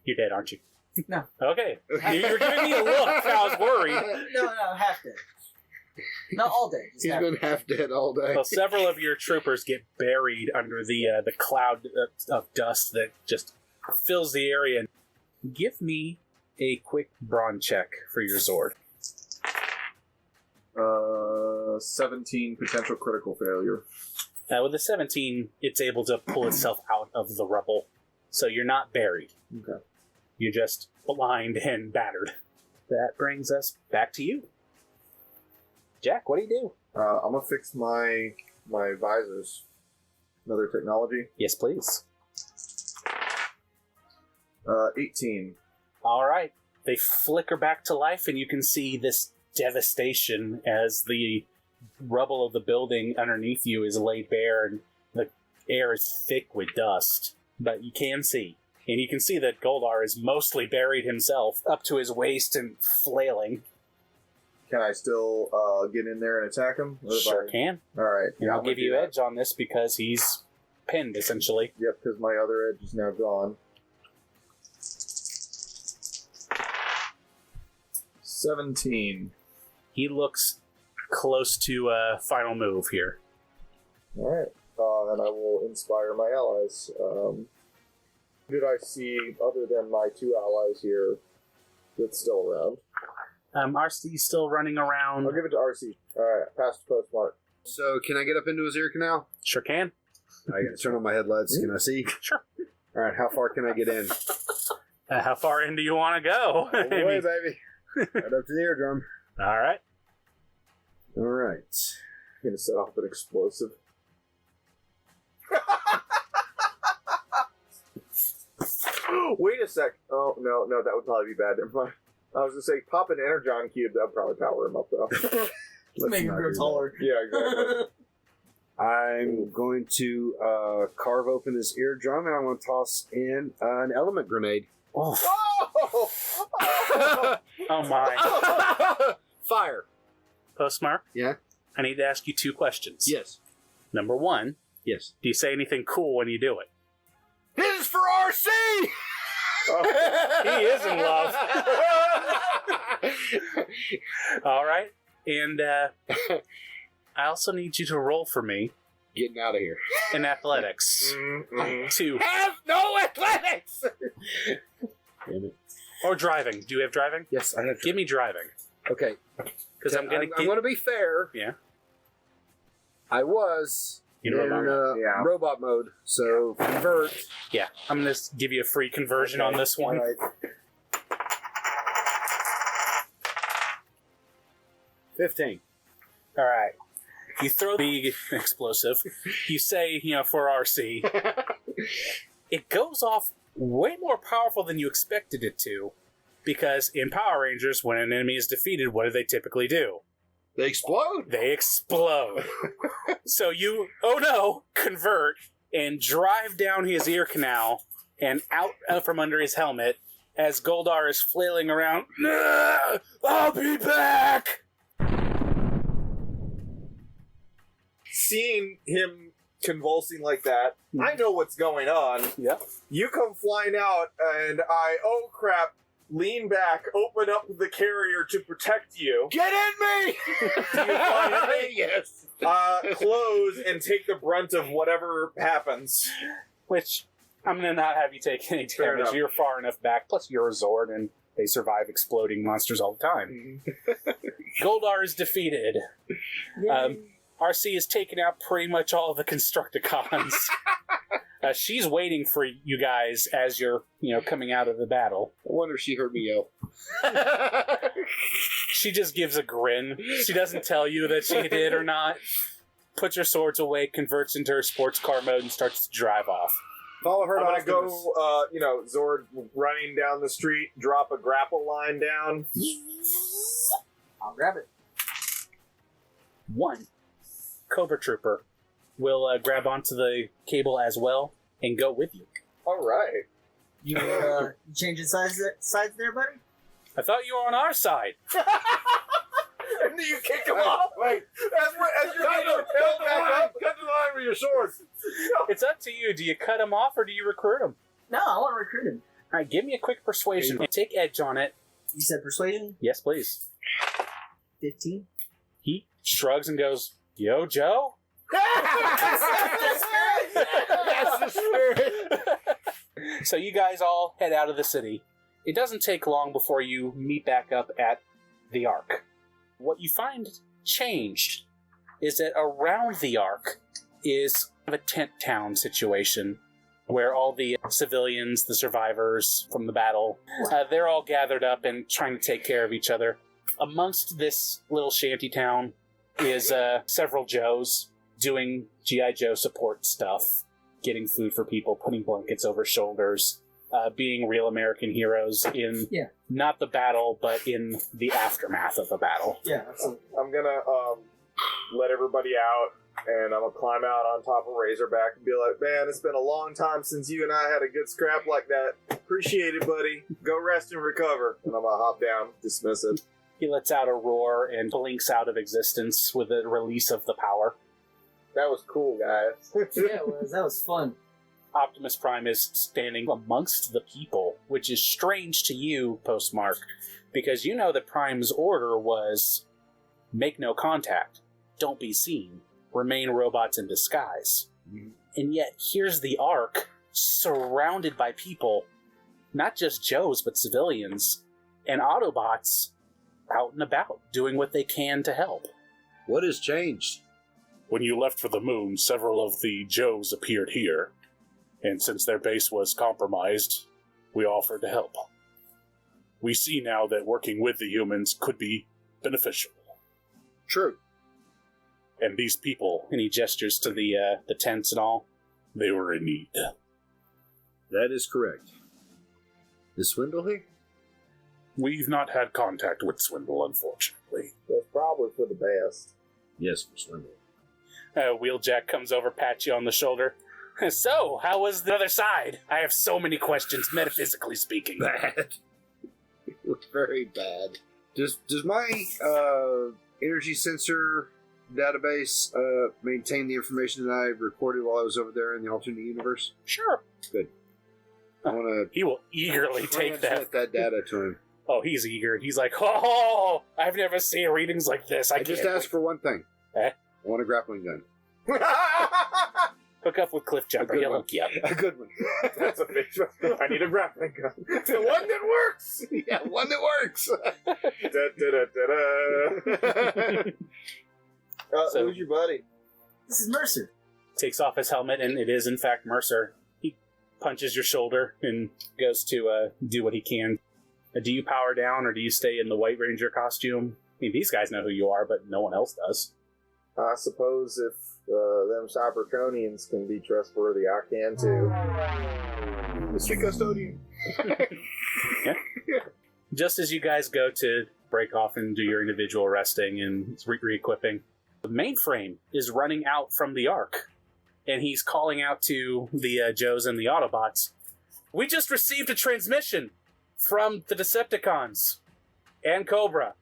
you're dead, aren't you? No. Okay. You're giving me a look. I was worried. No, half dead. Not all day. Just He's half been dead. half dead all day. Well, several of your troopers get buried under the cloud of dust that just fills the area. Give me a quick brawn check for your Zord. 17 potential critical failure. With a 17, it's able to pull itself out of the rubble. So you're not buried. Okay. You're just blind and battered. That brings us back to you. Jack, what do you do? I'm gonna fix my visors. Another technology. Yes, please. 18. All right. They flicker back to life, and you can see this devastation as the rubble of the building underneath you is laid bare, and the air is thick with dust. But you can see. And you can see that Goldar is mostly buried himself, up to his waist and flailing. Can I still get in there and attack him? Sure can. All right. And I'll I'm gonna give do you that. edge on this because he's pinned, essentially. Yep, because my other edge is now gone. 17. He looks close to a final move here. All right. And I will inspire my allies. Who did I see other than my 2 allies here that's still around? RC's still running around. I'll give it to RC. All right, past Postmark. So, can I get up into his ear canal? Sure can. I gotta turn on my headlights. Can I see? Sure. All right, how far can I get in? How far in do you want to go? All the way, baby. Right up to the eardrum. All right. All right. I'm going to set off an explosive. Wait a sec. Oh, no, that would probably be bad. Never mind. I was going to say, pop an Energon cube. That would probably power him up, though. Let's make him not grow do taller. Yeah, exactly. I'm going to carve open his eardrum, and I'm going to toss in an element grenade. Oh, Oh! oh my. Fire. Postmark, Yeah? I need to ask you 2 questions. Yes. Number 1, Yes. do you say anything cool when you do it? This is for RC! He is in love. All right. And I also need you to roll for me Getting out of here. in athletics. Mm-mm. 2. Have no athletics! Damn it. Or driving. Do you have driving? Yes, I have. Give me driving. Okay. Because I'm going I'm going to be fair. Yeah. I was In in robot mode. Yeah. robot mode, so convert. Yeah. I'm going to give you a free conversion on this one. All right. 15. All right. You throw the explosive. You say, for RC. It goes off way more powerful than you expected it to. Because in Power Rangers, when an enemy is defeated, what do they typically do? They explode. They explode. So you, oh no, convert and drive down his ear canal and out from under his helmet as Goldar is flailing around. "Nah, I'll be back! Seeing him convulsing like that, I know what's going on. Yep. You come flying out, and I, oh crap, lean back, open up the carrier to protect you. Get in me! Do you fly in me? Yes. Close and take the brunt of whatever happens. Which, I'm going to not have you take any Fair damage. enough. You're far enough back. Plus, you're a Zord, and they survive exploding monsters all the time. Goldar is defeated. RC has taken out pretty much all of the Constructicons. She's waiting for you guys as you're, coming out of the battle. I wonder if she heard me yell. She just gives a grin. She doesn't tell you that she did or not. Puts her swords away, converts into her sports car mode, and starts to drive off. Follow her. I'm gonna Optimus. go, Zord running down the street, drop a grapple line down. I'll grab it. 1. Cobra Trooper will grab onto the cable as well and go with you. All right. You changing sides there, buddy? I thought you were on our side. And you kick him off. Wait. As you're getting propelled back up. Cut the line with your sword. It's up to you. Do you cut him off or do you recruit him? No, I want to recruit him. All right, give me a quick persuasion. Take edge on it. You said persuasion? Yes, please. 15. He shrugs and goes, "Yo, Joe?" That's the spirit. So you guys all head out of the city. It doesn't take long before you meet back up at the Ark. What you find changed is that around the Ark is a tent town situation where all the civilians, the survivors from the battle, they're all gathered up and trying to take care of each other. Amongst this little shanty town is several Joes doing G.I. Joe support stuff, getting food for people, putting blankets over shoulders, being real American heroes in not the battle, but in the aftermath of the battle. Yeah, absolutely. I'm gonna let everybody out, and I'm gonna climb out on top of Razorback and be like, "Man, it's been a long time since you and I had a good scrap like that. Appreciate it, buddy. Go rest and recover." And I'm gonna hop down, dismiss it. He lets out a roar and blinks out of existence with the release of the power. That was cool, guys. Yeah, it was. That was fun. Optimus Prime is standing amongst the people, which is strange to you, Postmark, because you know that Prime's order was make no contact, don't be seen, remain robots in disguise. And yet, here's the Ark, surrounded by people, not just Joes, but civilians, and Autobots out and about, doing what they can to help. What has changed? When you left for the moon, several of the Joes appeared here, and since their base was compromised, we offered to help. We see now that working with the humans could be beneficial. True. And these people, And he gestures to the tents and all. they were in need. That is correct. Is Swindle here? We've not had contact with Swindle, unfortunately. That's probably for the best. Yes, for Swindle. Wheeljack comes over, pats you on the shoulder. So, how was the other side? I have so many questions, metaphysically speaking. Bad. It was very bad. Does my energy sensor database maintain the information that I recorded while I was over there in the alternate universe? Sure. Good. I want to. He will eagerly take that. that data to him. Oh, he's eager. He's like, oh, I've never seen readings like this. I just asked for one thing. Eh? I want a grappling gun. Hook up with Cliffjumper. He'll hook you up. A good one. That's a big one. I need a grappling gun. The one that works. Yeah, one that works. So- Who's your buddy? This is Mercer. Takes off his helmet, and it is, in fact, Mercer. He punches your shoulder and goes to do what he can. Do you power down, or do you stay in the White Ranger costume? I mean, these guys know who you are, but no one else does. I suppose if them Cybertronians can be trustworthy, I can too. Mr. Custodian. Just as you guys go to break off and do your individual resting and re-equipping, the mainframe is running out from the Ark, and he's calling out to the Joes and the Autobots. We just received a transmission from the Decepticons, and Cobra,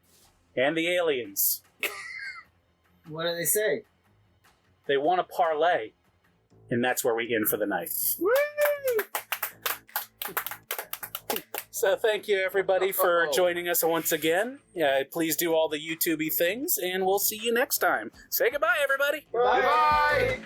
and the aliens. What do they say? They want to parlay, and that's where we end for the night. Woo! So thank you, everybody, for joining us once again. Please do all the YouTube-y things, and we'll see you next time. Say goodbye, everybody. Bye.